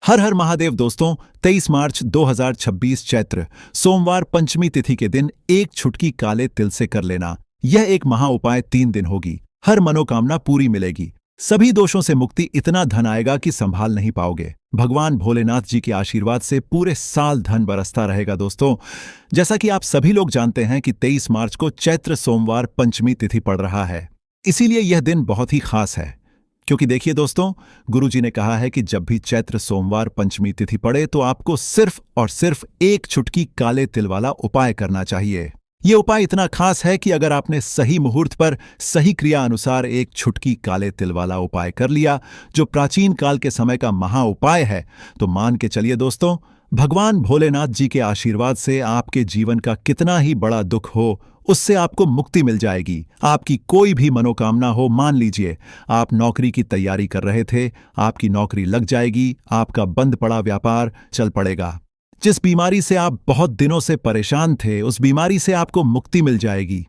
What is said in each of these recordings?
हर हर महादेव दोस्तों। 23 मार्च 2026 चैत्र सोमवार पंचमी तिथि के दिन एक छुटकी काले तिल से कर लेना। यह एक महा उपाय 3 दिन होगी। हर मनोकामना पूरी मिलेगी। सभी दोषों से मुक्ति, इतना धन आएगा कि संभाल नहीं पाओगे। भगवान भोलेनाथ जी के आशीर्वाद से पूरे साल धन बरसता रहेगा। दोस्तों, जैसा कि आप सभी लोग जानते हैं कि 23 मार्च को चैत्र सोमवार पंचमी तिथि पड़ रहा है, इसीलिए यह दिन बहुत ही खास है। क्योंकि देखिए दोस्तों, गुरु जी ने कहा है कि जब भी चैत्र सोमवार पंचमी तिथि पड़े तो आपको सिर्फ और सिर्फ एक छुटकी काले तिल वाला उपाय करना चाहिए। ये उपाय इतना खास है कि अगर आपने सही मुहूर्त पर सही क्रिया अनुसार एक छुटकी काले तिल वाला उपाय कर लिया, जो प्राचीन काल के समय का महा उपाय है, तो मान के चलिए दोस्तों, भगवान भोलेनाथ जी के आशीर्वाद से आपके जीवन का कितना ही बड़ा दुख हो, उससे आपको मुक्ति मिल जाएगी। आपकी कोई भी मनोकामना हो, मान लीजिए आप नौकरी की तैयारी कर रहे थे, आपकी नौकरी लग जाएगी, आपका बंद पड़ा व्यापार चल पड़ेगा। जिस बीमारी से आप बहुत दिनों से परेशान थे, उस बीमारी से आपको मुक्ति मिल जाएगी।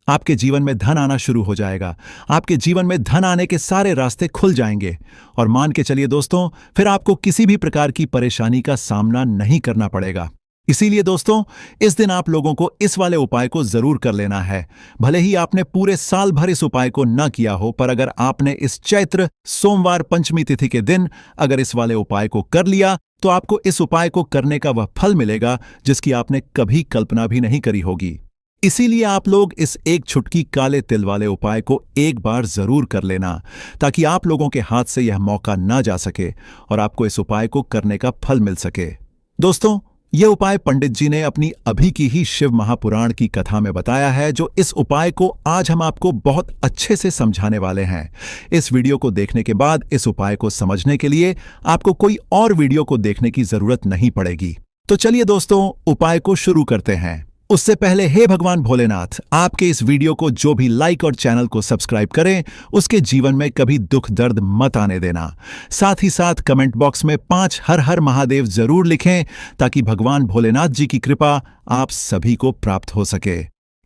आपके जीवन में धन आना शुरू हो जाएगा। आपके जीवन में धन आने के सारे रास्ते खुल जाएंगे। और मान के चलिए दोस्तों, फिर आपको किसी भी प्रकार की परेशानी का सामना नहीं करना पड़ेगा। इसीलिए दोस्तों, इस दिन आप लोगों को इस वाले उपाय को जरूर कर लेना है। भले ही आपने पूरे साल भर इस उपाय को न किया हो, पर अगर आपने इस चैत्र सोमवार पंचमी तिथि के दिन अगर इस वाले उपाय को कर लिया, तो आपको इस उपाय को करने का वह फल मिलेगा जिसकी आपने कभी कल्पना भी नहीं करी होगी। इसीलिए आप लोग इस एक छुटकी काले तिल वाले उपाय को एक बार जरूर कर लेना, ताकि आप लोगों के हाथ से यह मौका ना जा सके और आपको इस उपाय को करने का फल मिल सके। दोस्तों, यह उपाय पंडित जी ने अपनी अभी की ही शिव महापुराण की कथा में बताया है, जो इस उपाय को आज हम आपको बहुत अच्छे से समझाने वाले हैं। इस वीडियो को देखने के बाद इस उपाय को समझने के लिए आपको कोई और वीडियो को देखने की जरूरत नहीं पड़ेगी। तो चलिए दोस्तों, उपाय को शुरू करते हैं। उससे पहले हे भगवान भोलेनाथ, आपके इस वीडियो को जो भी लाइक और चैनल को सब्सक्राइब करें, उसके जीवन में कभी दुख दर्द मत आने देना। साथ ही साथ कमेंट बॉक्स में 5 हर हर महादेव जरूर लिखें, ताकि भगवान भोलेनाथ जी की कृपा आप सभी को प्राप्त हो सके।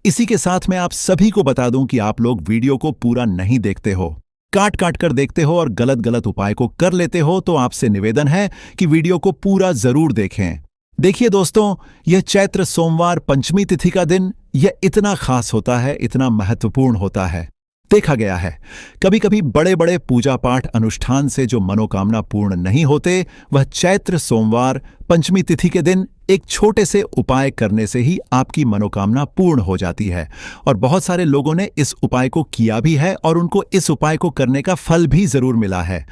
इसी के साथ मैं आप सभी को बता दूं कि आप लोग वीडियो को पूरा नहीं देखते हो, काट काट कर देखते हो और गलत गलत उपाय को कर लेते हो। तो आपसे निवेदन है कि वीडियो को पूरा जरूर देखें। देखिए दोस्तों, यह चैत्र सोमवार पंचमी तिथि का दिन यह इतना खास होता है, इतना महत्वपूर्ण होता है। देखा गया है कभी कभी बड़े बड़े पूजा पाठ अनुष्ठान से जो मनोकामना पूर्ण नहीं होते, वह चैत्र सोमवार पंचमी तिथि के दिन एक छोटे से उपाय करने से ही आपकी मनोकामना पूर्ण हो जाती है। और बहुत सारे लोगों ने इस उपाय को किया भी है और उनको इस उपाय को करने का फल भी जरूर मिला है।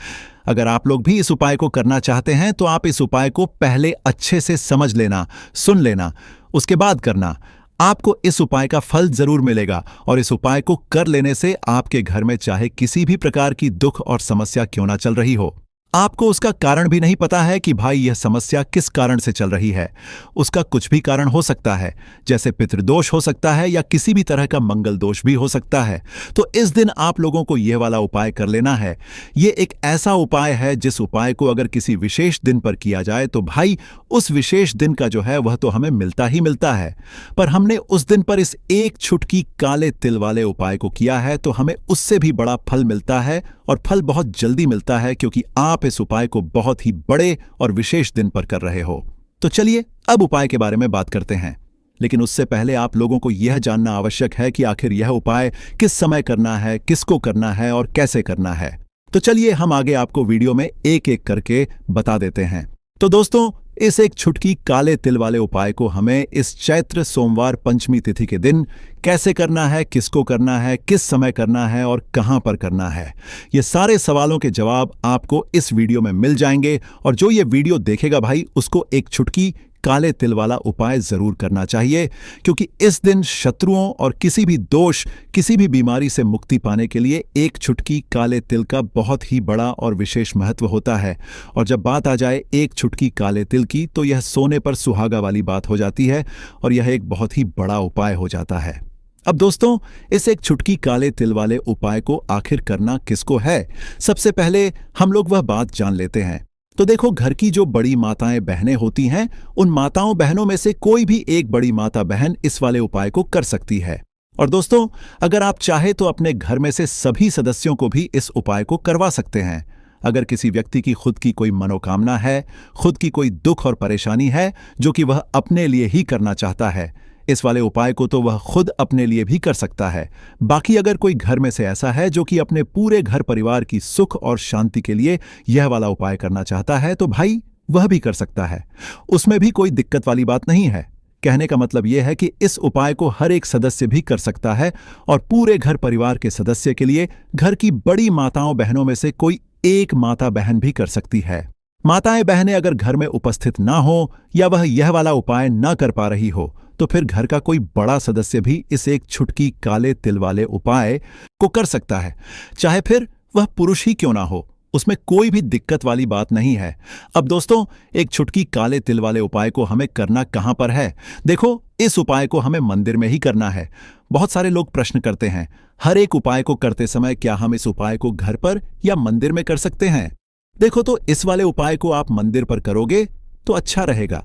अगर आप लोग भी इस उपाय को करना चाहते हैं, तो आप इस उपाय को पहले अच्छे से समझ लेना, सुन लेना, उसके बाद करना। आपको इस उपाय का फल जरूर मिलेगा। और इस उपाय को कर लेने से आपके घर में चाहे किसी भी प्रकार की दुख और समस्या क्यों ना चल रही हो, आपको उसका कारण भी नहीं पता है कि भाई यह समस्या किस कारण से चल रही है। उसका कुछ भी कारण हो सकता है, जैसे पितृदोष हो सकता है या किसी भी तरह का मंगल दोष भी हो सकता है। तो इस दिन आप लोगों को यह वाला उपाय कर लेना है। यह एक ऐसा उपाय है जिस उपाय को अगर किसी विशेष दिन पर किया जाए, तो भाई उस विशेष दिन का जो है वह तो हमें मिलता ही मिलता है। पर हमने उस दिन पर इस एक छुटकी काले तिल वाले उपाय को किया है, तो हमें उससे भी बड़ा फल मिलता है। और फल बहुत जल्दी मिलता है, क्योंकि आप इस उपाय को बहुत ही बड़े और विशेष दिन पर कर रहे हो। तो चलिए अब उपाय के बारे में बात करते हैं। लेकिन उससे पहले आप लोगों को यह जानना आवश्यक है कि आखिर यह उपाय किस समय करना है, किसको करना है और कैसे करना है। तो चलिए हम आगे आपको वीडियो में एक एक करके बता देते हैं। तो दोस्तों, इस एक छुटकी काले तिल वाले उपाय को हमें इस चैत्र सोमवार पंचमी तिथि के दिन कैसे करना है, किसको करना है, किस समय करना है और कहां पर करना है, ये सारे सवालों के जवाब आपको इस वीडियो में मिल जाएंगे। और जो ये वीडियो देखेगा भाई, उसको एक छुटकी काले तिल वाला उपाय जरूर करना चाहिए, क्योंकि इस दिन शत्रुओं और किसी भी दोष, किसी भी बीमारी से मुक्ति पाने के लिए एक छुटकी काले तिल का बहुत ही बड़ा और विशेष महत्व होता है। और जब बात आ जाए एक छुटकी काले तिल की, तो यह सोने पर सुहागा वाली बात हो जाती है और यह एक बहुत ही बड़ा उपाय हो जाता है। अब दोस्तों, इस एक छुटकी काले तिल वाले उपाय को आखिर करना किसको है, सबसे पहले हम लोग वह बात जान लेते हैं। तो देखो, घर की जो बड़ी माताएं बहनें होती हैं, उन माताओं बहनों में से कोई भी एक बड़ी माता बहन इस वाले उपाय को कर सकती है। और दोस्तों, अगर आप चाहे तो अपने घर में से सभी सदस्यों को भी इस उपाय को करवा सकते हैं। अगर किसी व्यक्ति की खुद की कोई मनोकामना है, खुद की कोई दुख और परेशानी है जो कि वह अपने लिए ही करना चाहता है, इस वाले उपाय को तो वह खुद अपने लिए भी कर सकता है। बाकी अगर कोई घर में से ऐसा है जो कि अपने पूरे घर परिवार की सुख और शांति के लिए यह वाला उपाय करना चाहता है, तो भाई वह भी कर सकता है। उसमें भी कोई दिक्कत वाली बात नहीं है। कहने का मतलब यह है कि इस उपाय को हर एक सदस्य भी कर सकता है और पूरे घर परिवार के सदस्य के लिए घर की बड़ी माताओं बहनों में से कोई एक माता बहन भी कर सकती है। माताएं बहनें अगर घर में उपस्थित ना हो या वह यह वाला उपाय ना कर पा रही हो, तो फिर घर का कोई बड़ा सदस्य भी इस एक छुटकी काले तिल वाले उपाय को कर सकता है, चाहे फिर वह पुरुष ही क्यों ना हो। उसमें कोई भी दिक्कत वाली बात नहीं है। अब दोस्तों, एक छुटकी काले तिल वाले उपाय को हमें करना कहां पर है? देखो, इस उपाय को हमें मंदिर में ही करना है। बहुत सारे लोग प्रश्न करते हैं, हर एक उपाय को करते समय क्या हम इस उपाय को घर पर या मंदिर में कर सकते हैं? देखो, तो इस वाले उपाय को आप मंदिर पर करोगे तो अच्छा रहेगा,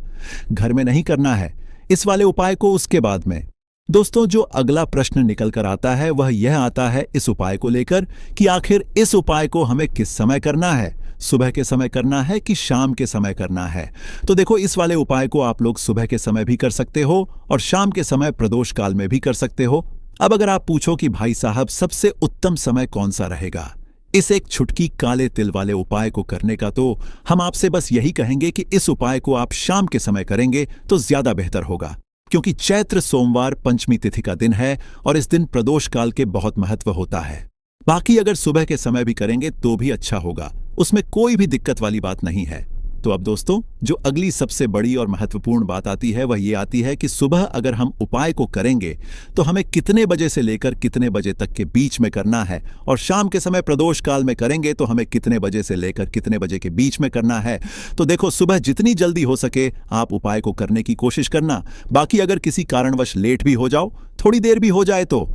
घर में नहीं करना है। इस वाले उपाय को उसके बाद में। दोस्तों, जो अगला प्रश्न निकल कर आता है वह यह आता है इस उपाय को लेकर कि आखिर इस उपाय को हमें किस समय करना है, सुबह के समय करना है कि शाम के समय करना है? तो देखो, इस वाले उपाय को आप लोग सुबह के समय भी कर सकते हो और शाम के समय प्रदोष काल में भी कर सकते हो। अब अगर आप पूछो कि भाई साहब सबसे उत्तम समय कौन सा रहेगा इस एक छुटकी काले तिल वाले उपाय को करने का, तो हम आपसे बस यही कहेंगे कि इस उपाय को आप शाम के समय करेंगे तो ज्यादा बेहतर होगा, क्योंकि चैत्र सोमवार पंचमी तिथि का दिन है और इस दिन प्रदोष काल के बहुत महत्व होता है। बाकी अगर सुबह के समय भी करेंगे तो भी अच्छा होगा, उसमें कोई भी दिक्कत वाली बात नहीं है। तो अब दोस्तों, जो अगली सबसे बड़ी और महत्वपूर्ण बात आती है वह ये आती है कि सुबह अगर हम उपाय को करेंगे तो हमें कितने बजे से लेकर कितने बजे तक के बीच में करना है, और शाम के समय प्रदोष काल में करेंगे तो हमें कितने बजे से लेकर कितने बजे के बीच में करना है। तो देखो, सुबह जितनी जल्दी हो सके आप उपाय को करने की कोशिश करना। बाकी अगर किसी कारणवश लेट भी हो जाओ, थोड़ी देर भी हो जाए तो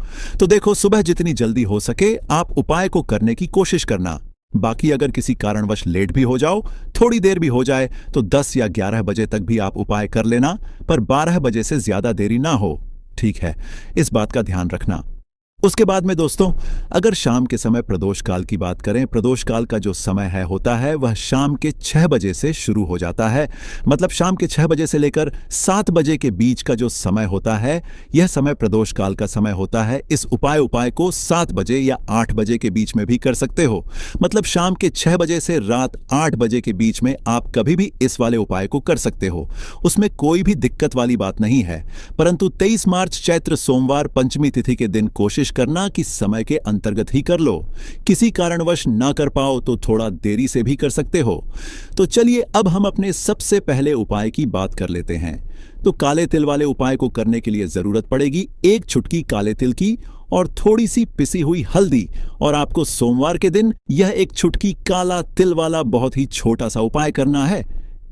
देखो, सुबह जितनी जल्दी हो सके आप उपाय को करने की कोशिश करना। बाकी अगर किसी कारणवश लेट भी हो जाओ, थोड़ी देर भी हो जाए, तो 10 या 11 बजे तक भी आप उपाय कर लेना, पर 12 बजे से ज्यादा देरी ना हो। ठीक है, इस बात का ध्यान रखना। उसके बाद में दोस्तों, अगर शाम के समय प्रदोष काल की बात करें, प्रदोष काल का जो समय होता है वह शाम के 6 बजे से शुरू हो जाता है। मतलब शाम के 6 बजे से लेकर 7 बजे के बीच का जो समय होता है, यह समय प्रदोष काल का समय होता है। इस उपाय को 7 बजे या 8 बजे के बीच में भी कर सकते हो। मतलब शाम के 6 बजे से रात 8 बजे के बीच में आप कभी भी इस वाले उपाय को कर सकते हो, उसमें कोई भी दिक्कत वाली बात नहीं है। परंतु 23 मार्च चैत्र सोमवार पंचमी तिथि के दिन कोशिश करना कि समय के अंतर्गत ही कर लो। किसी कारणवश ना कर पाओ तो थोड़ा देरी से भी कर सकते हो। तो चलिए अब हम अपने सबसे पहले उपाय की बात कर लेते हैं। तो काले तिल वाले उपाय को करने के लिए जरूरत पड़ेगी एक छुटकी काले तिल की और थोड़ी सी पिसी हुई हल्दी, और आपको सोमवार के दिन यह एक छुटकी काला तिल वाला बहुत ही छोटा सा उपाय करना है।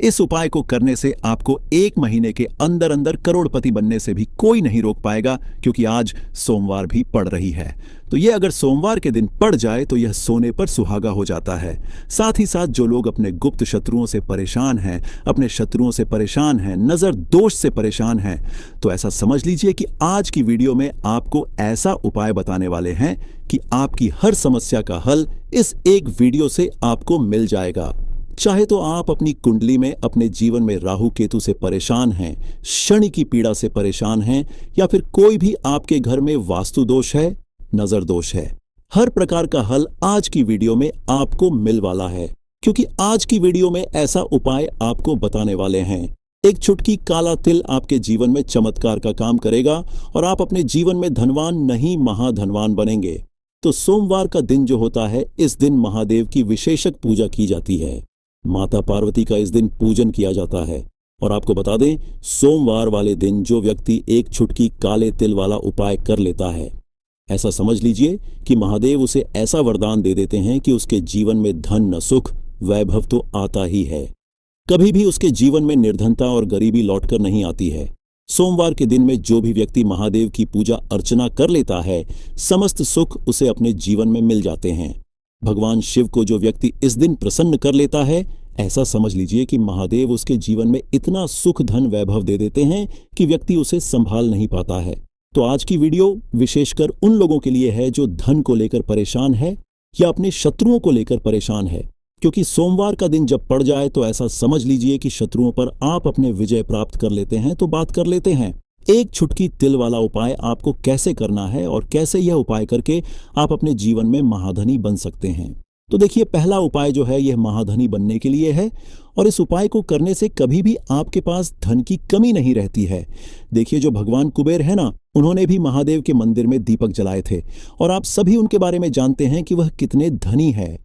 इस उपाय को करने से आपको 1 महीने के अंदर अंदर करोड़पति बनने से भी कोई नहीं रोक पाएगा, क्योंकि आज सोमवार भी पड़ रही है। तो यह अगर सोमवार के दिन पड़ जाए तो यह सोने पर सुहागा हो जाता है। साथ ही साथ जो लोग अपने गुप्त शत्रुओं से परेशान हैं, अपने शत्रुओं से परेशान हैं, नजर दोष से परेशान हैं, तो ऐसा समझ लीजिए कि आज की वीडियो में आपको ऐसा उपाय बताने वाले हैं कि आपकी हर समस्या का हल इस एक वीडियो से आपको मिल जाएगा। चाहे तो आप अपनी कुंडली में अपने जीवन में राहु केतु से परेशान हैं, शनि की पीड़ा से परेशान हैं, या फिर कोई भी आपके घर में वास्तु दोष है, नजर दोष है, हर प्रकार का हल आज की वीडियो में आपको मिल वाला है। क्योंकि आज की वीडियो में ऐसा उपाय आपको बताने वाले हैं। एक छुटकी काला तिल आपके जीवन में चमत्कार का काम करेगा और आप अपने जीवन में धनवान नहीं महाधनवान बनेंगे। तो सोमवार का दिन जो होता है, इस दिन महादेव की विशेषक पूजा की जाती है। माता पार्वती का इस दिन पूजन किया जाता है। और आपको बता दें, सोमवार वाले दिन जो व्यक्ति एक छुटकी काले तिल वाला उपाय कर लेता है, ऐसा समझ लीजिए कि महादेव उसे ऐसा वरदान दे देते हैं कि उसके जीवन में धन न सुख वैभव तो आता ही है, कभी भी उसके जीवन में निर्धनता और गरीबी लौटकर नहीं आती है। सोमवार के दिन में जो भी व्यक्ति महादेव की पूजा अर्चना कर लेता है, समस्त सुख उसे अपने जीवन में मिल जाते हैं। भगवान शिव को जो व्यक्ति इस दिन प्रसन्न कर लेता है, ऐसा समझ लीजिए कि महादेव उसके जीवन में इतना सुख धन वैभव दे देते हैं कि व्यक्ति उसे संभाल नहीं पाता है। तो आज की वीडियो विशेषकर उन लोगों के लिए है जो धन को लेकर परेशान है या अपने शत्रुओं को लेकर परेशान है, क्योंकि सोमवार का दिन जब पड़ जाए तो ऐसा समझ लीजिए कि शत्रुओं पर आप अपने विजय प्राप्त कर लेते हैं। तो बात कर लेते हैं एक छुटकी तिल वाला उपाय आपको कैसे करना है और कैसे यह उपाय करके आप अपने जीवन में महाधनी बन सकते हैं। तो देखिए, पहला उपाय जो है यह महाधनी बनने के लिए है और इस उपाय को करने से कभी भी आपके पास धन की कमी नहीं रहती है। देखिए, जो भगवान कुबेर है ना, उन्होंने भी महादेव के मंदिर में दीपक जलाए थे और आप सभी उनके बारे में जानते हैं कि वह कितने धनी है,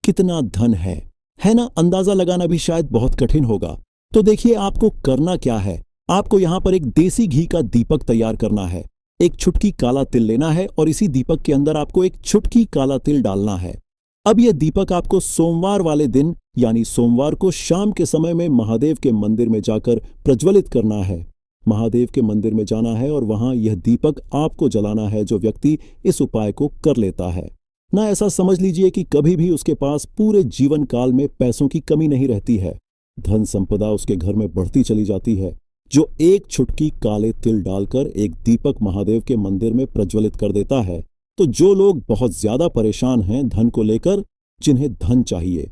कितना धन है ना। अंदाजा लगाना भी शायद बहुत कठिन होगा। तो देखिए, आपको करना क्या है। आपको यहां पर एक देसी घी का दीपक तैयार करना है। एक चुटकी काला तिल लेना है और इसी दीपक के अंदर आपको एक चुटकी काला तिल डालना है। अब यह दीपक आपको सोमवार वाले दिन यानी सोमवार को शाम के समय में महादेव के मंदिर में जाकर प्रज्वलित करना है। महादेव के मंदिर में जाना है और वहां यह दीपक आपको जलाना है। जो व्यक्ति इस उपाय को कर लेता है ना, ऐसा समझ लीजिए कि कभी भी उसके पास पूरे जीवन काल में पैसों की कमी नहीं रहती है। धन संपदा उसके घर में बढ़ती चली जाती है। जो एक चुटकी काले तिल डालकर एक दीपक महादेव के मंदिर में प्रज्वलित कर देता है, तो जो लोग बहुत ज्यादा परेशान हैं धन को लेकर, जिन्हें धन चाहिए,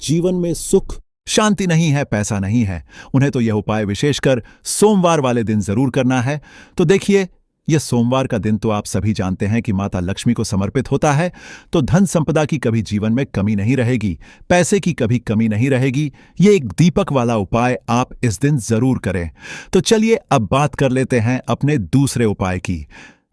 जीवन में सुख शांति नहीं है, पैसा नहीं है, उन्हें तो यह उपाय विशेषकर सोमवार वाले दिन जरूर करना है। तो देखिए, यह सोमवार का दिन तो आप सभी जानते हैं कि माता लक्ष्मी को समर्पित होता है। तो धन संपदा की कभी जीवन में कमी नहीं रहेगी, पैसे की कभी कमी नहीं रहेगी। ये एक दीपक वाला उपाय आप इस दिन जरूर करें। तो चलिए अब बात कर लेते हैं अपने दूसरे उपाय की।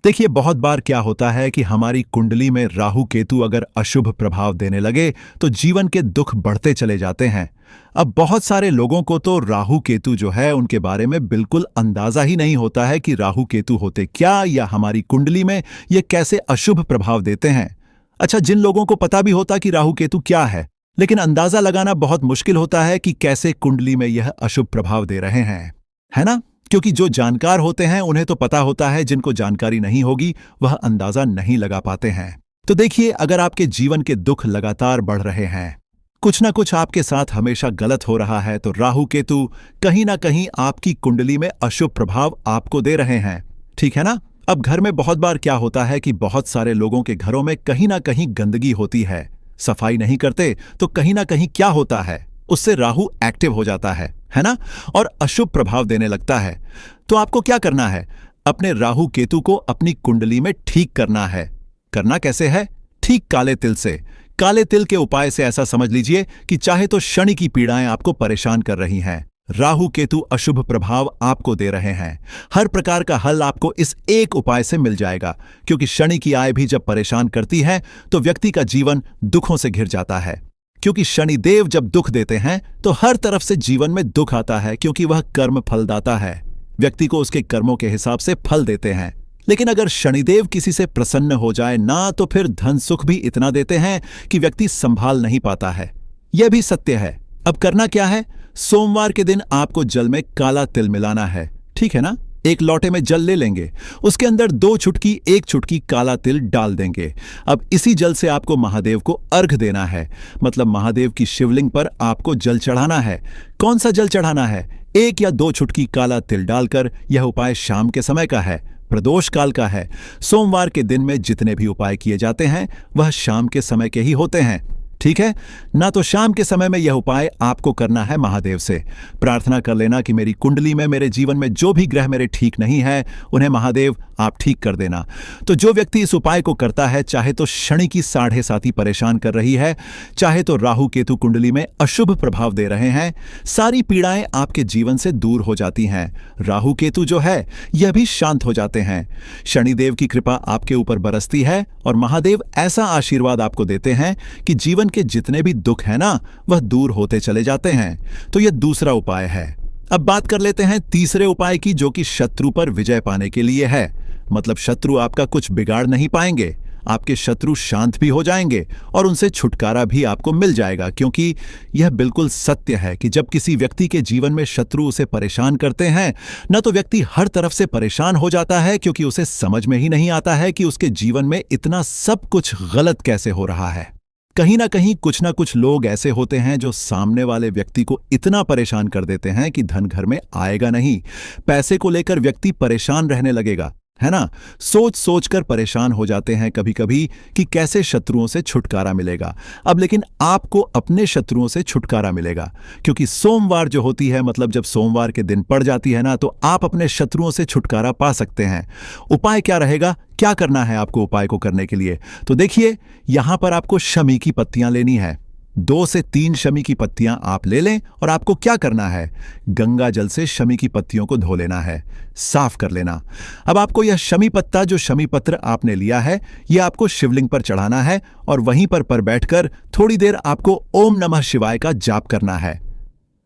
देखिए, बहुत बार क्या होता है कि हमारी कुंडली में राहु केतु अगर अशुभ प्रभाव देने लगे तो जीवन के दुख बढ़ते चले जाते हैं। अब बहुत सारे लोगों को तो राहु केतु जो है उनके बारे में बिल्कुल अंदाजा ही नहीं होता है कि राहु केतु होते क्या या हमारी कुंडली में ये कैसे अशुभ प्रभाव देते हैं। अच्छा, जिन लोगों को पता भी होता कि राहु केतु क्या है, लेकिन अंदाजा लगाना बहुत मुश्किल होता है कि कैसे कुंडली में यह अशुभ प्रभाव दे रहे हैं, है ना। क्योंकि जो जानकार होते हैं उन्हें तो पता होता है, जिनको जानकारी नहीं होगी वह अंदाजा नहीं लगा पाते हैं। तो देखिए, अगर आपके जीवन के दुख लगातार बढ़ रहे हैं, कुछ ना कुछ आपके साथ हमेशा गलत हो रहा है, तो राहु केतु कहीं ना कहीं आपकी कुंडली में अशुभ प्रभाव आपको दे रहे हैं, ठीक है ना। अब घर में बहुत बार क्या होता है कि बहुत सारे लोगों के घरों में कहीं ना कहीं गंदगी होती है, सफाई नहीं करते, तो कहीं ना कहीं क्या होता है, उससे राहु एक्टिव हो जाता है ना, और अशुभ प्रभाव देने लगता है। तो आपको क्या करना है, अपने राहु केतु को अपनी कुंडली में ठीक करना है। करना कैसे है, ठीक काले तिल से। काले तिल के उपाय से ऐसा समझ लीजिए कि चाहे तो शनि की पीड़ाएं आपको परेशान कर रही हैं, राहु केतु अशुभ प्रभाव आपको दे रहे हैं, हर प्रकार का हल आपको इस एक उपाय से मिल जाएगा। क्योंकि शनि की आय भी जब परेशान करती है तो व्यक्ति का जीवन दुखों से घिर जाता है। क्योंकि शनिदेव जब दुख देते हैं तो हर तरफ से जीवन में दुख आता है, क्योंकि वह कर्म फलदाता है, व्यक्ति को उसके कर्मों के हिसाब से फल देते हैं। लेकिन अगर शनिदेव किसी से प्रसन्न हो जाए ना, तो फिर धन सुख भी इतना देते हैं कि व्यक्ति संभाल नहीं पाता है। यह भी सत्य है। अब करना क्या है, सोमवार के दिन आपको जल में काला तिल मिलाना है, ठीक है ना। एक लोटे में जल ले लेंगे, उसके अंदर 2 चुटकी 1 चुटकी काला तिल डाल देंगे। अब इसी जल से आपको महादेव को अर्घ देना है, मतलब महादेव की शिवलिंग पर आपको जल चढ़ाना है। कौन सा जल चढ़ाना है, 1 या 2 चुटकी काला तिल डालकर। यह उपाय शाम के समय का है, प्रदोष काल का है। सोमवार के दिन में जितने भी उपाय किए जाते हैं वह शाम के समय के ही होते हैं, ठीक है ना। तो शाम के समय में यह उपाय आपको करना है महादेव से प्रार्थना कर लेना कि मेरी कुंडली में, मेरे जीवन में जो भी ग्रह मेरे ठीक नहीं है उन्हें महादेव आप ठीक कर देना। तो जो व्यक्ति इस उपाय को करता है, चाहे तो शनि की 7.5 परेशान कर रही है, चाहे तो राहु केतु कुंडली में अशुभ प्रभाव दे रहे हैं, सारी पीड़ाएं आपके जीवन से दूर हो जाती हैं। राहु केतु जो है यह भी शांत हो जाते हैं। शनिदेव की कृपा आपके ऊपर बरसती है और महादेव ऐसा आशीर्वाद आपको देते हैं कि जीवन के जितने भी दुख है ना, वह दूर होते चले जाते हैं। तो यह दूसरा उपाय है। अब बात कर लेते हैं तीसरे उपाय की, जो कि शत्रु पर विजय पाने के लिए है। मतलब शत्रु आपका कुछ बिगाड़ नहीं पाएंगे, आपके शत्रु शांत भी हो जाएंगे और उनसे छुटकारा भी आपको मिल जाएगा। क्योंकि यह बिल्कुल सत्य है कि जब किसी व्यक्ति के जीवन में शत्रु उसे परेशान करते हैं न, तो व्यक्ति हर तरफ से परेशान हो जाता है, क्योंकि उसे समझ में ही नहीं आता है कि उसके जीवन में इतना सब कुछ गलत कैसे हो रहा है। कहीं ना कहीं कुछ ना कुछ लोग ऐसे होते हैं जो सामने वाले व्यक्ति को इतना परेशान कर देते हैं कि धन घर में आएगा नहीं, पैसे को लेकर व्यक्ति परेशान रहने लगेगा। है ना। सोच सोच कर परेशान हो जाते हैं कभी कभी कि कैसे शत्रुओं से छुटकारा मिलेगा। अब लेकिन आपको अपने शत्रुओं से छुटकारा मिलेगा, क्योंकि सोमवार जो होती है, मतलब जब सोमवार के दिन पड़ जाती है ना, तो आप अपने शत्रुओं से छुटकारा पा सकते हैं। उपाय क्या रहेगा, क्या करना है आपको उपाय को करने के लिए? तो देखिए, यहां पर आपको शमी की पत्तियां लेनी है। 2 से 3 शमी की पत्तियां आप ले लें और आपको क्या करना है, गंगा जल से शमी की पत्तियों को धो लेना है, साफ कर लेना। अब आपको यह शमी पत्ता, जो शमी पत्र आपने लिया है, यह आपको शिवलिंग पर चढ़ाना है और वहीं पर बैठकर थोड़ी देर आपको ओम नमः शिवाय का जाप करना है।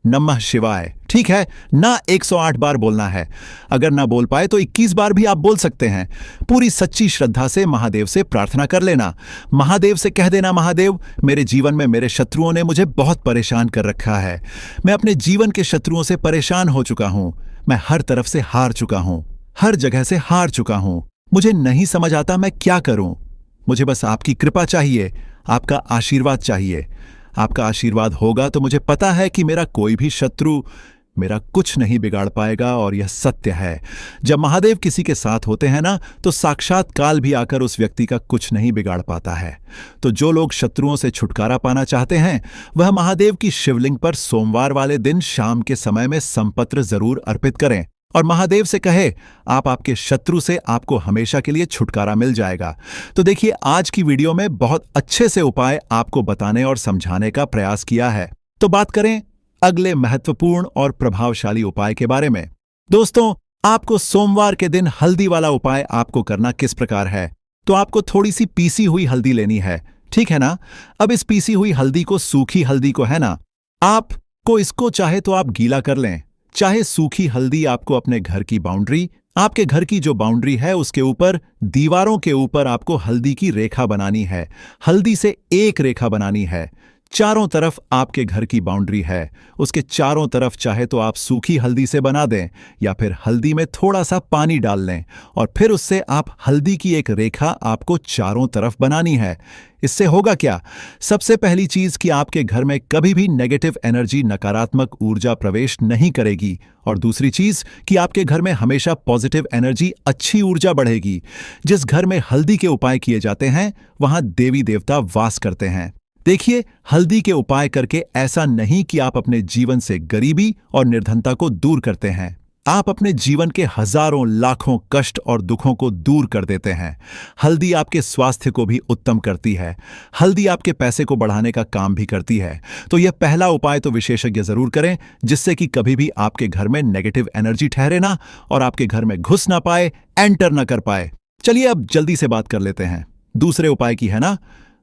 नमः शिवाय, ठीक है ना, 108 बार बोलना है। अगर ना बोल पाए तो 21 बार भी आप बोल सकते हैं। पूरी सच्ची श्रद्धा से महादेव से प्रार्थना कर लेना। महादेव से कह देना, महादेव, मेरे जीवन में मेरे शत्रुओं ने मुझे बहुत परेशान कर रखा है। मैं अपने जीवन के शत्रुओं से परेशान हो चुका हूं। मैं हर तरफ से हार चुका हूं, हर जगह से हार चुका हूं। मुझे नहीं समझ आता मैं क्या करूं। मुझे बस आपकी कृपा चाहिए, आपका आशीर्वाद चाहिए। आपका आशीर्वाद होगा तो मुझे पता है कि मेरा कोई भी शत्रु मेरा कुछ नहीं बिगाड़ पाएगा, और यह सत्य है। जब महादेव किसी के साथ होते हैं ना, तो साक्षात काल भी आकर उस व्यक्ति का कुछ नहीं बिगाड़ पाता है। तो जो लोग शत्रुओं से छुटकारा पाना चाहते हैं, वह महादेव की शिवलिंग पर सोमवार वाले दिन शाम के समय में संपत्र जरूर अर्पित करें और महादेव से कहे, आप आपके शत्रु से आपको हमेशा के लिए छुटकारा मिल जाएगा। तो देखिए, आज की वीडियो में बहुत अच्छे से उपाय आपको बताने और समझाने का प्रयास किया है। तो बात करें अगले महत्वपूर्ण और प्रभावशाली उपाय के बारे में। दोस्तों, आपको सोमवार के दिन हल्दी वाला उपाय आपको करना किस प्रकार है? तो आपको थोड़ी सी पीसी हुई हल्दी लेनी है, ठीक है ना। अब इस पीसी हुई हल्दी को, सूखी हल्दी को, है ना, आपको इसको चाहे तो आप गीला कर लें, चाहे सूखी हल्दी आपको अपने घर की बाउंड्री, आपके घर की जो बाउंड्री है उसके ऊपर, दीवारों के ऊपर आपको हल्दी की रेखा बनानी है। हल्दी से एक रेखा बनानी है। चारों तरफ आपके घर की बाउंड्री है, उसके चारों तरफ चाहे तो आप सूखी हल्दी से बना दें या फिर हल्दी में थोड़ा सा पानी डाल लें और फिर उससे आप हल्दी की एक रेखा आपको चारों तरफ बनानी है। इससे होगा क्या? सबसे पहली चीज कि आपके घर में कभी भी नेगेटिव एनर्जी, नकारात्मक ऊर्जा प्रवेश नहीं करेगी, और दूसरी चीज कि आपके घर में हमेशा पॉजिटिव एनर्जी, अच्छी ऊर्जा बढ़ेगी। जिस घर में हल्दी के उपाय किए जाते हैं वहां देवी देवता वास करते हैं। देखिए, हल्दी के उपाय करके ऐसा नहीं कि आप अपने जीवन से गरीबी और निर्धनता को दूर करते हैं, आप अपने जीवन के हजारों लाखों कष्ट और दुखों को दूर कर देते हैं। हल्दी आपके स्वास्थ्य को भी उत्तम करती है। हल्दी आपके पैसे को बढ़ाने का काम भी करती है। तो यह पहला उपाय तो विशेषज्ञ जरूर करें, जिससे कि कभी भी आपके घर में नेगेटिव एनर्जी ठहरे ना और आपके घर में घुस ना पाए, एंटर ना कर पाए। चलिए अब जल्दी से बात कर लेते हैं दूसरे उपाय की, है ना।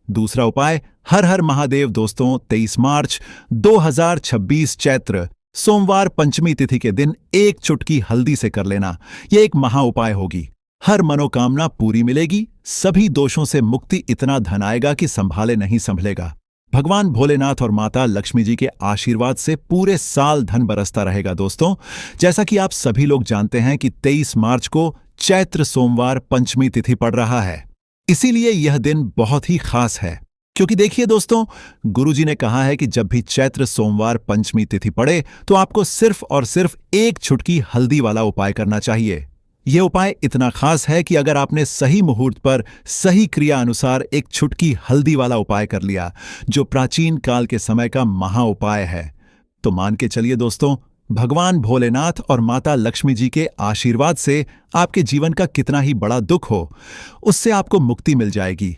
दूसरा उपाय, हर हर महादेव। दोस्तों, 23 मार्च 2026 चैत्र सोमवार पंचमी तिथि के दिन एक चुटकी हल्दी से कर लेना। यह एक महा उपाय होगी। हर मनोकामना पूरी मिलेगी, सभी दोषों से मुक्ति, इतना धन आएगा कि संभाले नहीं संभलेगा। भगवान भोलेनाथ और माता लक्ष्मी जी के आशीर्वाद से पूरे साल धन बरसता रहेगा। दोस्तों, जैसा कि आप सभी लोग जानते हैं कि 23 मार्च को चैत्र सोमवार पंचमी तिथि पड़ रहा है, इसीलिए यह दिन बहुत ही खास है। क्योंकि देखिए दोस्तों, गुरुजी ने कहा है कि जब भी चैत्र सोमवार पंचमी तिथि पड़े तो आपको सिर्फ और सिर्फ एक चुटकी हल्दी वाला उपाय करना चाहिए। यह उपाय इतना खास है कि अगर आपने सही मुहूर्त पर सही क्रिया अनुसार एक चुटकी हल्दी वाला उपाय कर लिया, जो प्राचीन काल के समय का महा उपाय है, तो मान के चलिए दोस्तों, भगवान भोलेनाथ और माता लक्ष्मी जी के आशीर्वाद से आपके जीवन का कितना ही बड़ा दुख हो, उससे आपको मुक्ति मिल जाएगी।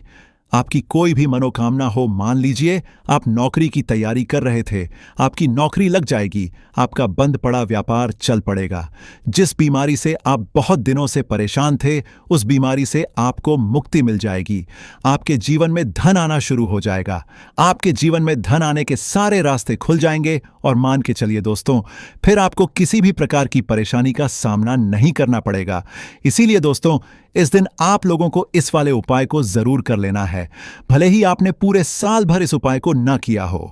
आपकी कोई भी मनोकामना हो, मान लीजिए आप नौकरी की तैयारी कर रहे थे, आपकी नौकरी लग जाएगी, आपका बंद पड़ा व्यापार चल पड़ेगा। जिस बीमारी से आप बहुत दिनों से परेशान थे, उस बीमारी से आपको मुक्ति मिल जाएगी। आपके जीवन में धन आना शुरू हो जाएगा। आपके जीवन में धन आने के सारे रास्ते खुल जाएंगे और मान के चलिए दोस्तों, फिर आपको किसी भी प्रकार की परेशानी का सामना नहीं करना पड़ेगा। इसीलिए दोस्तों, इस दिन आप लोगों को इस वाले उपाय को जरूर कर लेना है। भले ही आपने पूरे साल भर इस उपाय को ना किया हो,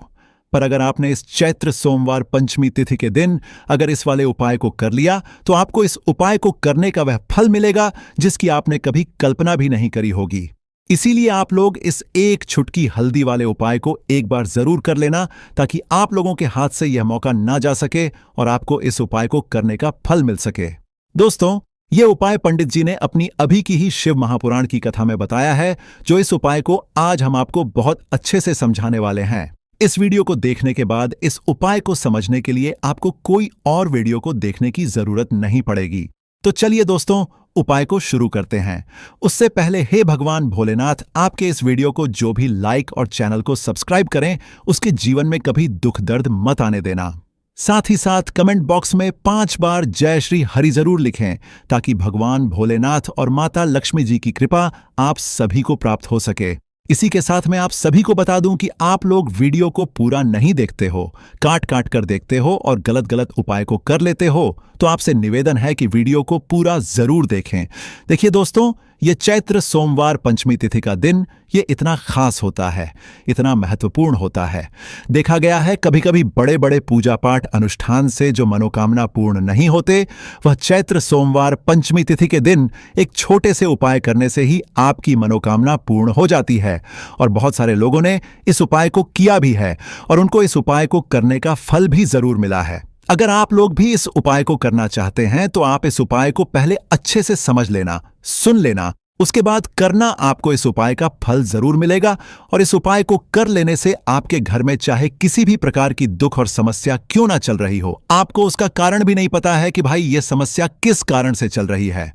पर अगर आपने इस चैत्र सोमवार पंचमी तिथि के दिन अगर इस वाले उपाय को कर लिया, तो आपको इस उपाय को करने का वह फल मिलेगा जिसकी आपने कभी कल्पना भी नहीं करी होगी। इसीलिए आप लोग इस एक चुटकी हल्दी वाले उपाय को एक बार जरूर कर लेना, ताकि आप लोगों के हाथ से यह मौका ना जा सके और आपको इस उपाय को करने का फल मिल सके। दोस्तों, ये उपाय पंडित जी ने अपनी अभी की ही शिव महापुराण की कथा में बताया है, जो इस उपाय को आज हम आपको बहुत अच्छे से समझाने वाले हैं। इस वीडियो को देखने के बाद इस उपाय को समझने के लिए आपको कोई और वीडियो को देखने की जरूरत नहीं पड़ेगी। तो चलिए दोस्तों, उपाय को शुरू करते हैं। उससे पहले हे भगवान भोलेनाथ, आपके इस वीडियो को जो भी लाइक और चैनल को सब्सक्राइब करें, उसके जीवन में कभी दुख दर्द मत आने देना। साथ ही साथ कमेंट बॉक्स में 5 बार जय श्री हरि जरूर लिखें, ताकि भगवान भोलेनाथ और माता लक्ष्मी जी की कृपा आप सभी को प्राप्त हो सके। इसी के साथ मैं आप सभी को बता दूं कि आप लोग वीडियो को पूरा नहीं देखते हो, काट काट कर देखते हो और गलत गलत उपाय को कर लेते हो, तो आपसे निवेदन है कि वीडियो को पूरा जरूर देखें। देखिए दोस्तों, ये चैत्र सोमवार पंचमी तिथि का दिन ये इतना खास होता है, इतना महत्वपूर्ण होता है। देखा गया है कभी कभी बड़े बड़े पूजा पाठ अनुष्ठान से जो मनोकामना पूर्ण नहीं होते, वह चैत्र सोमवार पंचमी तिथि के दिन एक छोटे से उपाय करने से ही आपकी मनोकामना पूर्ण हो जाती है। और बहुत सारे लोगों ने इस उपाय को किया भी है और उनको इस उपाय को करने का फल भी जरूर मिला है। अगर आप लोग भी इस उपाय को करना चाहते हैं तो आप इस उपाय को पहले अच्छे से समझ लेना, सुन लेना, उसके बाद करना। आपको इस उपाय का फल जरूर मिलेगा और इस उपाय को कर लेने से आपके घर में चाहे किसी भी प्रकार की दुख और समस्या क्यों ना चल रही हो, आपको उसका कारण भी नहीं पता है कि भाई यह समस्या किस कारण से चल रही है।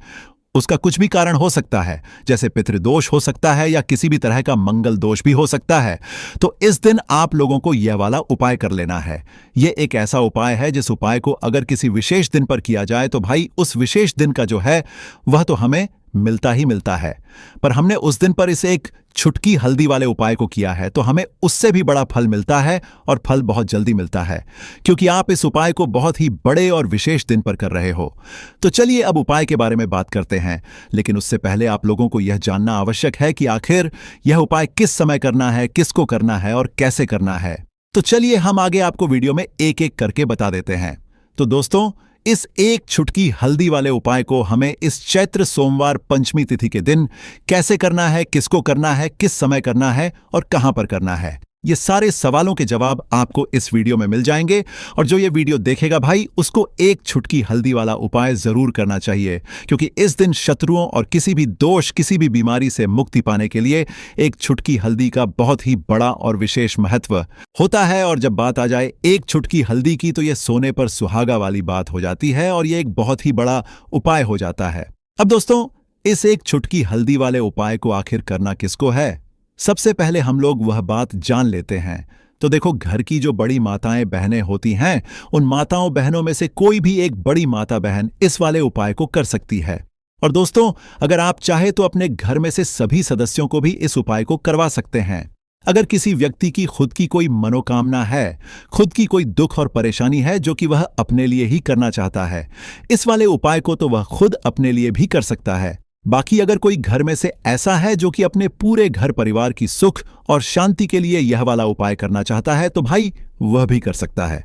उसका कुछ भी कारण हो सकता है, जैसे पितृदोष हो सकता है या किसी भी तरह का मंगल दोष भी हो सकता है। तो इस दिन आप लोगों को यह वाला उपाय कर लेना है। यह एक ऐसा उपाय है जिस उपाय को अगर किसी विशेष दिन पर किया जाए तो भाई उस विशेष दिन का जो है वह तो हमें मिलता ही मिलता है। पर हमने उस दिन पर इसे एक छुटकी हल्दी वाले उपाय को किया है तो हमें उससे भी बड़ा फल मिलता है और फल बहुत जल्दी मिलता है, क्योंकि आप इस उपाय को बहुत ही बड़े और विशेष दिन पर कर रहे हो। तो चलिए अब उपाय के बारे में बात करते हैं, लेकिन उससे पहले आप लोगों को यह जानना आवश्यक है कि आखिर यह उपाय किस समय करना है, किसको करना है और कैसे करना है। तो चलिए हम आगे आपको वीडियो में एक एक करके बता देते हैं। तो दोस्तों, इस एक छुटकी हल्दी वाले उपाय को हमें इस चैत्र सोमवार पंचमी तिथि के दिन कैसे करना है, किसको करना है, किस समय करना है और कहां पर करना है, ये सारे सवालों के जवाब आपको इस वीडियो में मिल जाएंगे। और जो ये वीडियो देखेगा भाई, उसको एक छुटकी हल्दी वाला उपाय जरूर करना चाहिए, क्योंकि इस दिन शत्रुओं और किसी भी दोष, किसी भी बीमारी से मुक्ति पाने के लिए एक छुटकी हल्दी का बहुत ही बड़ा और विशेष महत्व होता है। और जब बात आ जाए एक छुटकी हल्दी की, तो यह सोने पर सुहागा वाली बात हो जाती है और यह एक बहुत ही बड़ा उपाय हो जाता है। अब दोस्तों, इस एक छुटकी हल्दी वाले उपाय को आखिर करना किसको है, सबसे पहले हम लोग वह बात जान लेते हैं। तो देखो, घर की जो बड़ी माताएं बहनें होती हैं, उन माताओं बहनों में से कोई भी एक बड़ी माता बहन इस वाले उपाय को कर सकती है। और दोस्तों, अगर आप चाहे तो अपने घर में से सभी सदस्यों को भी इस उपाय को करवा सकते हैं। अगर किसी व्यक्ति की खुद की कोई मनोकामना है, खुद की कोई दुख और परेशानी है जो कि वह अपने लिए ही करना चाहता है, इस वाले उपाय को तो वह खुद अपने लिए भी कर सकता है। बाकी अगर कोई घर में से ऐसा है जो कि अपने पूरे घर परिवार की सुख और शांति के लिए यह वाला उपाय करना चाहता है, तो भाई वह भी कर सकता है।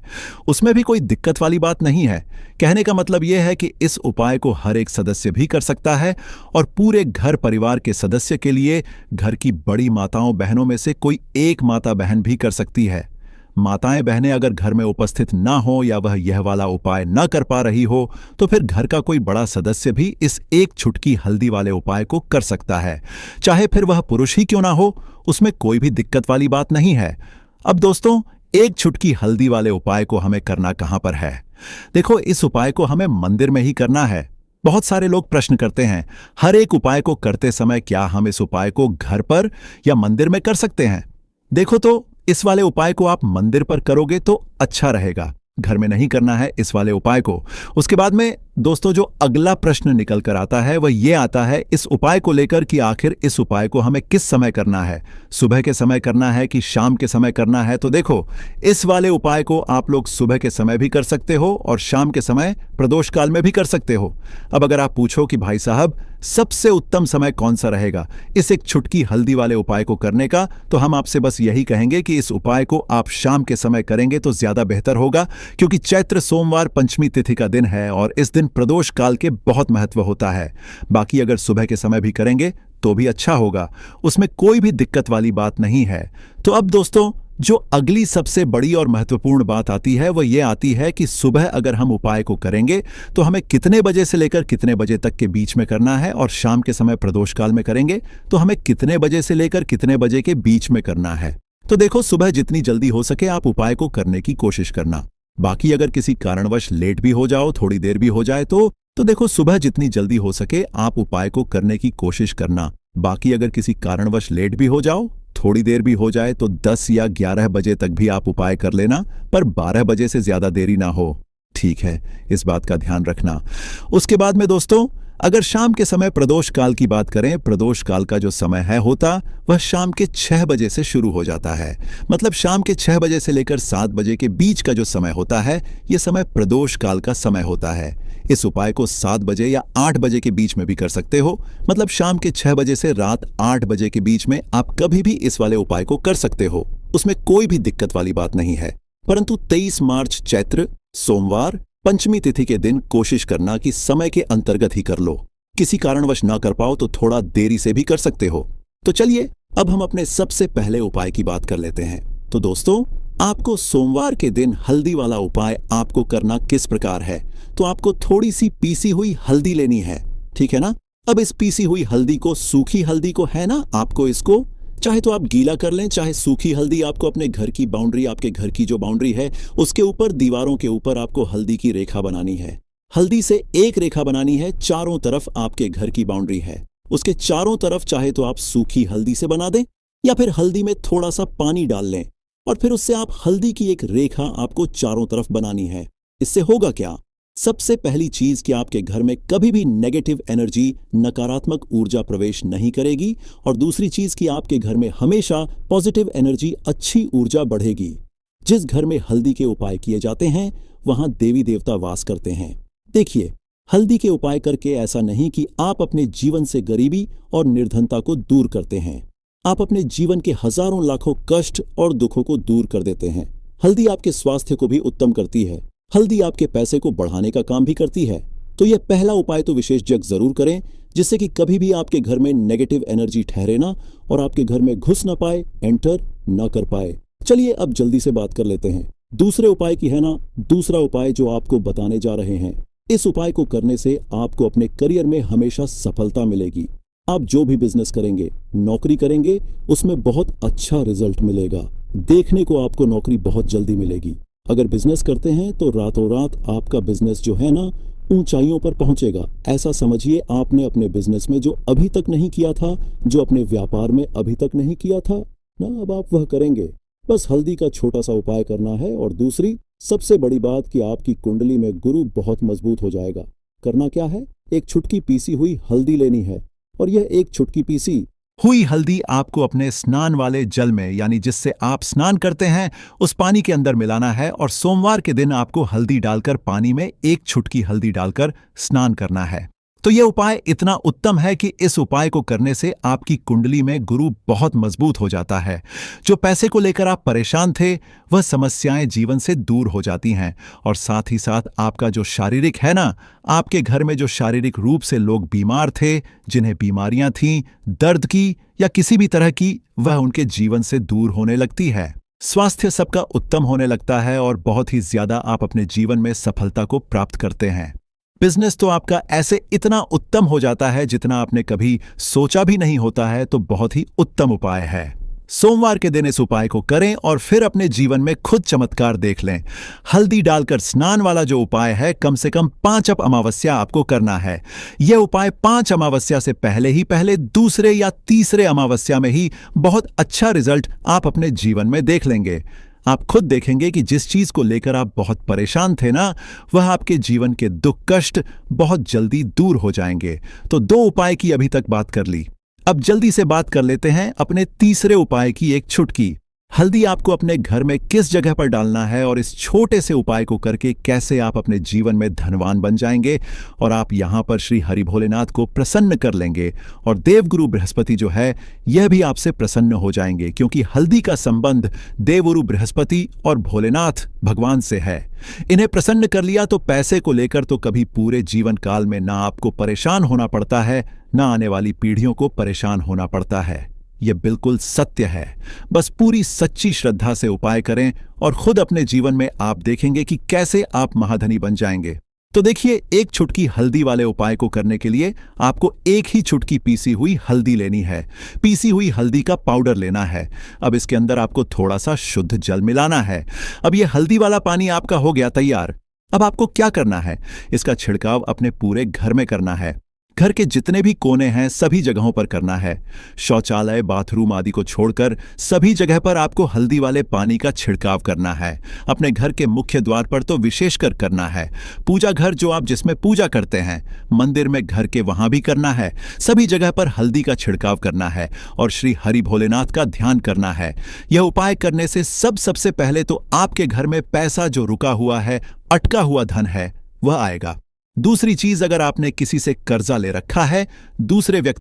उसमें भी कोई दिक्कत वाली बात नहीं है। कहने का मतलब यह है कि इस उपाय को हर एक सदस्य भी कर सकता है और पूरे घर परिवार के सदस्य के लिए घर की बड़ी माताओं बहनों में से कोई एक माता बहन भी कर सकती है। माताएं बहनें अगर घर में उपस्थित ना हो या वह यह वाला उपाय न कर पा रही हो, तो फिर घर का कोई बड़ा सदस्य भी इस एक छुटकी हल्दी वाले उपाय को कर सकता है, चाहे फिर वह पुरुष ही क्यों ना हो। उसमें कोई भी दिक्कत वाली बात नहीं है। अब दोस्तों, एक छुटकी हल्दी वाले उपाय को हमें करना कहां पर है? देखो, इस उपाय को हमें मंदिर में ही करना है। बहुत सारे लोग प्रश्न करते हैं, हर एक उपाय को करते समय क्या हम इस उपाय को घर पर या मंदिर में कर सकते हैं? देखो, तो इस वाले उपाय को आप मंदिर पर करोगे तो अच्छा रहेगा, घर में नहीं करना है इस वाले उपाय को। उसके बाद में दोस्तों, जो अगला प्रश्न निकल कर आता है वह ये आता है इस उपाय को लेकर कि आखिर इस उपाय को हमें किस समय करना है, सुबह के समय करना है कि शाम के समय करना है? तो देखो, इस वाले उपाय को आप लोग सुबह के समय भी कर सकते हो और शाम के समय प्रदोष काल में भी कर सकते हो। अब अगर आप पूछो कि भाई साहब सबसे उत्तम समय कौन सा रहेगा इस एक छुटकी हल्दी वाले उपाय को करने का, तो हम आपसे बस यही कहेंगे कि इस उपाय को आप शाम के समय करेंगे तो ज्यादा बेहतर होगा, क्योंकि चैत्र सोमवार पंचमी तिथि का दिन है और इस दिन प्रदोष काल के बहुत महत्व होता है। बाकी अगर सुबह के समय भी करेंगे तो भी अच्छा होगा, उसमें कोई भी दिक्कत वाली बात नहीं है। तो अब दोस्तों, जो अगली सबसे बड़ी और महत्वपूर्ण बात आती है वह यह आती है कि सुबह अगर हम उपाय को करेंगे तो हमें कितने बजे से लेकर कितने बजे तक के बीच में करना है, और शाम के समय प्रदोष काल में करेंगे तो हमें कितने बजे से लेकर कितने बजे के बीच में करना है। तो देखो, सुबह जितनी जल्दी हो सके आप उपाय को करने की कोशिश करना। बाकी अगर किसी कारणवश लेट भी हो जाओ, थोड़ी देर भी हो जाए तो देखो, सुबह जितनी जल्दी हो सके आप उपाय को करने की कोशिश करना। बाकी अगर किसी कारणवश लेट भी हो जाओ, थोड़ी देर भी हो जाए तो 10 या 11 बजे तक भी आप उपाय कर लेना, पर 12 बजे से ज्यादा देरी ना हो। ठीक है, इस बात का ध्यान रखना। उसके बाद में दोस्तों, अगर शाम के समय प्रदोष काल की बात करें, प्रदोष काल का जो समय है होता वह शाम के 6 बजे से शुरू हो जाता है। मतलब शाम के 6 बजे से लेकर 7 बजे के बीच का जो समय होता है, यह समय प्रदोष काल का समय होता है। इस उपाय को 7 बजे या 8 बजे के बीच में भी कर सकते हो। मतलब शाम के 6 बजे से रात 8 बजे के बीच में आप कभी भी इस वाले उपाय को कर सकते हो, उसमें कोई भी दिक्कत वाली बात नहीं है। परंतु 23 मार्च चैत्र सोमवार पंचमी तिथि के दिन कोशिश करना कि समय के अंतर्गत ही कर लो। किसी कारणवश ना कर पाओ तो थोड़ा देरी से भी कर सकते हो। तो चलिए अब हम अपने सबसे पहले उपाय की बात कर लेते हैं। तो दोस्तों, आपको सोमवार के दिन हल्दी वाला उपाय आपको करना किस प्रकार है। तो आपको थोड़ी सी पीसी हुई हल्दी लेनी है, ठीक है ना। अब इस पीसी हुई हल्दी को, सूखी हल्दी को है ना, आपको इसको चाहे तो आप गीला कर लें, चाहे सूखी हल्दी आपको अपने घर की बाउंड्री, आपके घर की जो बाउंड्री है उसके ऊपर, दीवारों के ऊपर आपको हल्दी की रेखा बनानी है। हल्दी से एक रेखा बनानी है, चारों तरफ आपके घर की बाउंड्री है, उसके चारों तरफ चाहे तो आप सूखी हल्दी से बना दें या फिर हल्दी में थोड़ा सा पानी डाल लें और फिर उससे आप हल्दी की एक रेखा आपको चारों तरफ बनानी है। इससे होगा क्या, सबसे पहली चीज कि आपके घर में कभी भी नेगेटिव एनर्जी, नकारात्मक ऊर्जा प्रवेश नहीं करेगी, और दूसरी चीज कि आपके घर में हमेशा पॉजिटिव एनर्जी, अच्छी ऊर्जा बढ़ेगी। जिस घर में हल्दी के उपाय किए जाते हैं वहां देवी देवता वास करते हैं। देखिए, हल्दी के उपाय करके ऐसा नहीं कि आप अपने जीवन से गरीबी और निर्धनता को दूर करते हैं, आप अपने जीवन के हजारों लाखों कष्ट और दुखों को दूर कर देते हैं। हल्दी आपके स्वास्थ्य को भी उत्तम करती है, हल्दी आपके पैसे को बढ़ाने का काम भी करती है। तो यह पहला उपाय तो विशेष जरूर करें, जिससे कि कभी भी आपके घर में नेगेटिव एनर्जी ठहरे ना और आपके घर में घुस ना पाए, एंटर ना कर पाए। चलिए अब जल्दी से बात कर लेते हैं दूसरे उपाय की, है ना। दूसरा उपाय जो आपको बताने जा रहे हैं, इस उपाय को करने से आपको अपने करियर में हमेशा सफलता मिलेगी। आप जो भी बिजनेस करेंगे, नौकरी करेंगे, उसमें बहुत अच्छा रिजल्ट मिलेगा। देखने को आपको नौकरी बहुत जल्दी मिलेगी। अगर बिजनेस करते हैं तो रातों रात आपका बिजनेस जो है ना ऊंचाइयों पर पहुंचेगा। ऐसा समझिए, आपने अपने बिजनेस में जो अभी तक नहीं किया था, जो अपने व्यापार में अभी तक नहीं किया था ना, अब आप वह करेंगे। बस हल्दी का छोटा सा उपाय करना है। और दूसरी सबसे बड़ी बात कि आपकी कुंडली में गुरु बहुत मजबूत हो जाएगा। करना क्या है, एक चुटकी पीसी हुई हल्दी लेनी है, और यह एक चुटकी पीसी हुई हल्दी आपको अपने स्नान वाले जल में, यानी जिससे आप स्नान करते हैं, उस पानी के अंदर मिलाना है, और सोमवार के दिन आपको हल्दी डालकर पानी में एक चुटकी हल्दी डालकर स्नान करना है। तो यह उपाय इतना उत्तम है कि इस उपाय को करने से आपकी कुंडली में गुरु बहुत मजबूत हो जाता है। जो पैसे को लेकर आप परेशान थे, वह समस्याएं जीवन से दूर हो जाती हैं, और साथ ही साथ आपका जो शारीरिक है ना, आपके घर में जो शारीरिक रूप से लोग बीमार थे, जिन्हें बीमारियां थीं, दर्द की या किसी भी तरह की, वह उनके जीवन से दूर होने लगती है। स्वास्थ्य सबका उत्तम होने लगता है और बहुत ही ज्यादा आप अपने जीवन में सफलता को प्राप्त करते हैं। बिजनेस तो आपका ऐसे इतना उत्तम हो जाता है जितना आपने कभी सोचा भी नहीं होता है। तो बहुत ही उत्तम उपाय है। सोमवार के दिन इस उपाय को करें और फिर अपने जीवन में खुद चमत्कार देख लें। हल्दी डालकर स्नान वाला जो उपाय है, कम से कम 5 अमावस्या आपको करना है। यह उपाय 5 अमावस्या से पहले दूसरे या तीसरे अमावस्या में ही बहुत अच्छा रिजल्ट आप अपने जीवन में देख लेंगे। आप खुद देखेंगे कि जिस चीज को लेकर आप बहुत परेशान थे ना, वह आपके जीवन के दुख कष्ट बहुत जल्दी दूर हो जाएंगे। तो 2 उपाय की अभी तक बात कर ली, अब जल्दी से बात कर लेते हैं अपने तीसरे उपाय की। एक चुटकी हल्दी आपको अपने घर में किस जगह पर डालना है और इस छोटे से उपाय को करके कैसे आप अपने जीवन में धनवान बन जाएंगे और आप यहां पर श्री हरि भोलेनाथ को प्रसन्न कर लेंगे। और देवगुरु बृहस्पति जो है, यह भी आपसे प्रसन्न हो जाएंगे, क्योंकि हल्दी का संबंध देवगुरु बृहस्पति और भोलेनाथ भगवान से है। इन्हें प्रसन्न कर लिया तो पैसे को लेकर तो कभी पूरे जीवन काल में ना आपको परेशान होना पड़ता है, ना आने वाली पीढ़ियों को परेशान होना पड़ता है। ये बिल्कुल सत्य है। बस पूरी सच्ची श्रद्धा से उपाय करें और खुद अपने जीवन में आप देखेंगे कि कैसे आप महाधनी बन जाएंगे। तो देखिए, एक चुटकी हल्दी वाले उपाय को करने के लिए आपको एक ही चुटकी पीसी हुई हल्दी लेनी है। पीसी हुई हल्दी का पाउडर लेना है। अब इसके अंदर आपको थोड़ा सा शुद्ध जल मिलाना है। अब ये हल्दी वाला पानी आपका हो गया तैयार। अब आपको क्या करना है? इसका छिड़काव अपने पूरे घर में करना है। घर के जितने भी कोने हैं सभी जगहों पर करना है। शौचालय, बाथरूम आदि को छोड़कर सभी जगह पर आपको हल्दी वाले पानी का छिड़काव करना है। अपने घर के मुख्य द्वार पर तो विशेषकर करना है। पूजा घर जो आप जिसमें पूजा करते हैं, मंदिर में घर के वहां भी करना है। सभी जगह पर हल्दी का छिड़काव करना है और श्री हरि भोलेनाथ का ध्यान करना है। यह उपाय करने से सबसे पहले तो आपके घर में पैसा जो रुका हुआ है, अटका हुआ धन है, वह आएगा। दूसरी चीज, अगर आपने किसी से कर्जा ले रखा है, दूसरे व्यक्ति